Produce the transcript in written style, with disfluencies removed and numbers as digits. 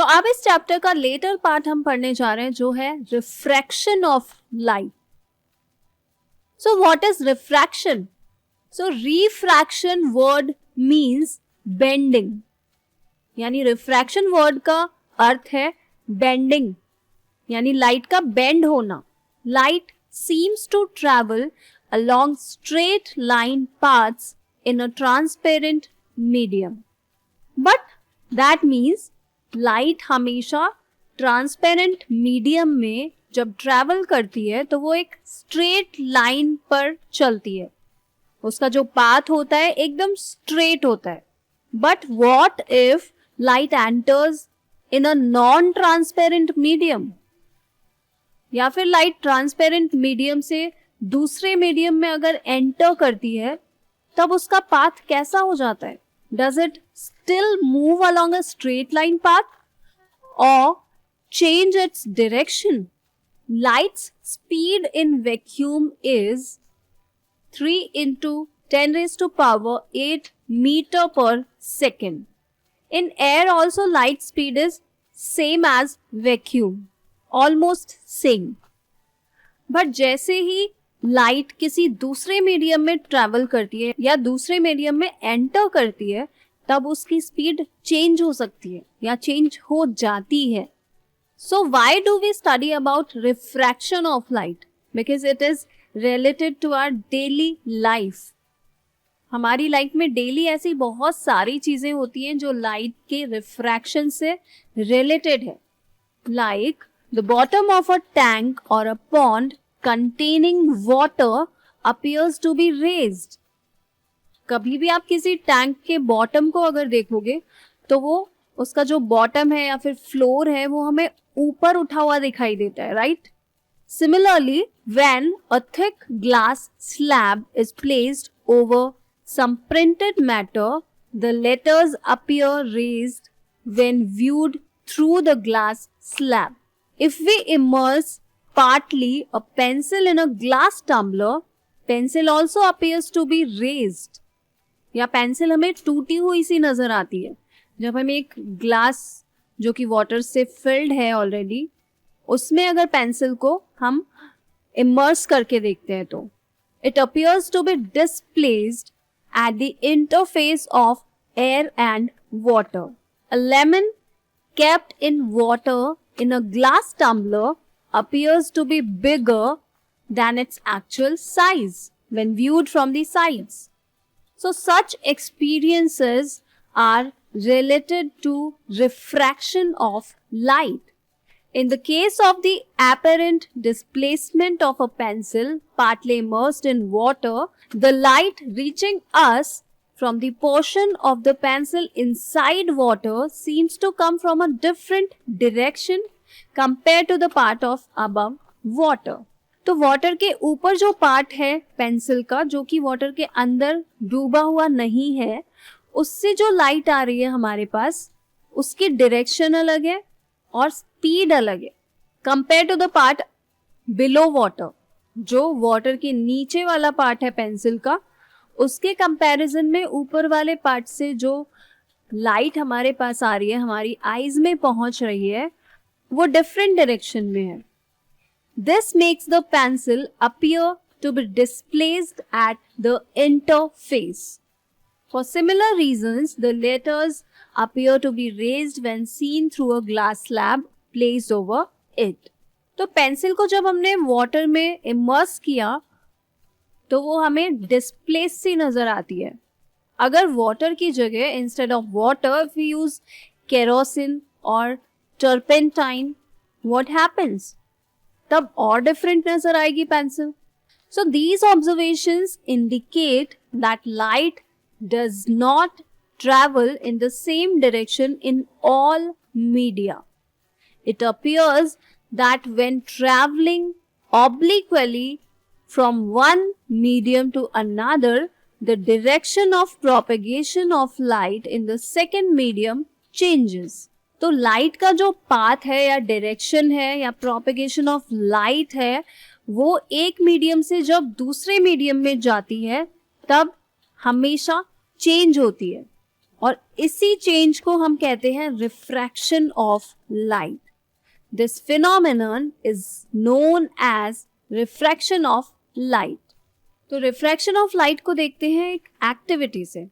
अब इस चैप्टर का लेटर पार्ट हम पढ़ने जा रहे हैं जो है refraction of light. So what is refraction? So refraction word means bending, यानी रिफ्रैक्शन वर्ड का अर्थ है बेंडिंग, यानी लाइट का बेंड होना. Light seems to travel along straight line paths in a transparent medium. But that means light हमेशा transparent medium में जब travel करती है तो वो एक स्ट्रेट लाइन पर चलती है, उसका जो पाथ होता है एकदम स्ट्रेट होता है. But what if light enters in a non transparent medium, या फिर लाइट ट्रांसपेरेंट मीडियम से दूसरे मीडियम में अगर एंटर करती है तब उसका पाथ कैसा हो जाता है? Does it still move along a straight line path or change its direction? Light's speed in vacuum is 3 into 10 raised to power 8 meter per second. In air also light speed is same as vacuum, almost same. But जैसे ही light किसी दूसरे medium में travel करती है या दूसरे medium में enter करती है तब उसकी स्पीड चेंज हो सकती है या चेंज हो जाती है. So why do we study about refraction of light? Because it is related to our daily life. हमारी लाइफ में डेली ऐसी बहुत सारी चीजें होती हैं जो लाइट के रिफ्रैक्शन से रिलेटेड है. Like the bottom of a tank और a pond containing water appears to be raised. कभी भी आप किसी टैंक के बॉटम को अगर देखोगे तो वो उसका जो बॉटम है या फिर फ्लोर है वो हमें ऊपर उठा हुआ दिखाई देता है, right? Similarly, when a thick glass slab is placed over some printed matter, the letters appear raised when viewed through the glass slab. If we immerse partly a pencil in a glass tumbler, pencil also appears to be raised. या pencil हमें टूटी हुई सी नजर आती है जब हम एक ग्लास जो कि वाटर से फिल्ड है ऑलरेडी उसमें अगर पेंसिल को हम इमर्स करके देखते हैं तो it appears to be displaced at the interface of air and water. A lemon kept in water in a glass tumbler appears to be bigger than its actual size when viewed from the sides. So such experiences are related to refraction of light. In the case of the apparent displacement of a pencil partly immersed in water, the light reaching us from the portion of the pencil inside water seems to come from a different direction compared to the part of above water. तो water के ऊपर जो part है pencil का जो कि water के अंदर डूबा हुआ नहीं है उससे जो लाइट आ रही है हमारे पास उसकी डायरेक्शन अलग है और स्पीड अलग है compare to the part below water. जो वाटर के नीचे वाला पार्ट है पेंसिल का उसके कंपैरिजन में ऊपर वाले पार्ट से जो लाइट हमारे पास आ रही है हमारी आईज में पहुंच रही है वो डिफरेंट डायरेक्शन में है. This makes the pencil appear to be displaced at the interface. For similar reasons the letters appear to be raised when seen through a glass slab placed over it. तो pencil को जब हमने water में immerse किया तो वो हमें displace सी नजर आती है. अगर वाटर की जगह instead of water we use kerosene और turpentine, what happens? तब और डिफरेंट नजर आएगी pencil. So these observations indicate that light does not travel in the same direction in all media. It appears that when traveling obliquely from one medium to another, the direction of propagation of light in the second medium changes. तो light का जो path है या direction है या propagation of light है वो एक मीडियम से जब दूसरे मीडियम में जाती है तब हमेशा चेंज होती है और इसी चेंज को हम कहते हैं refraction of light. This phenomenon is known as refraction of light. तो रिफ्रैक्शन ऑफ लाइट को देखते हैं एक एक्टिविटी से.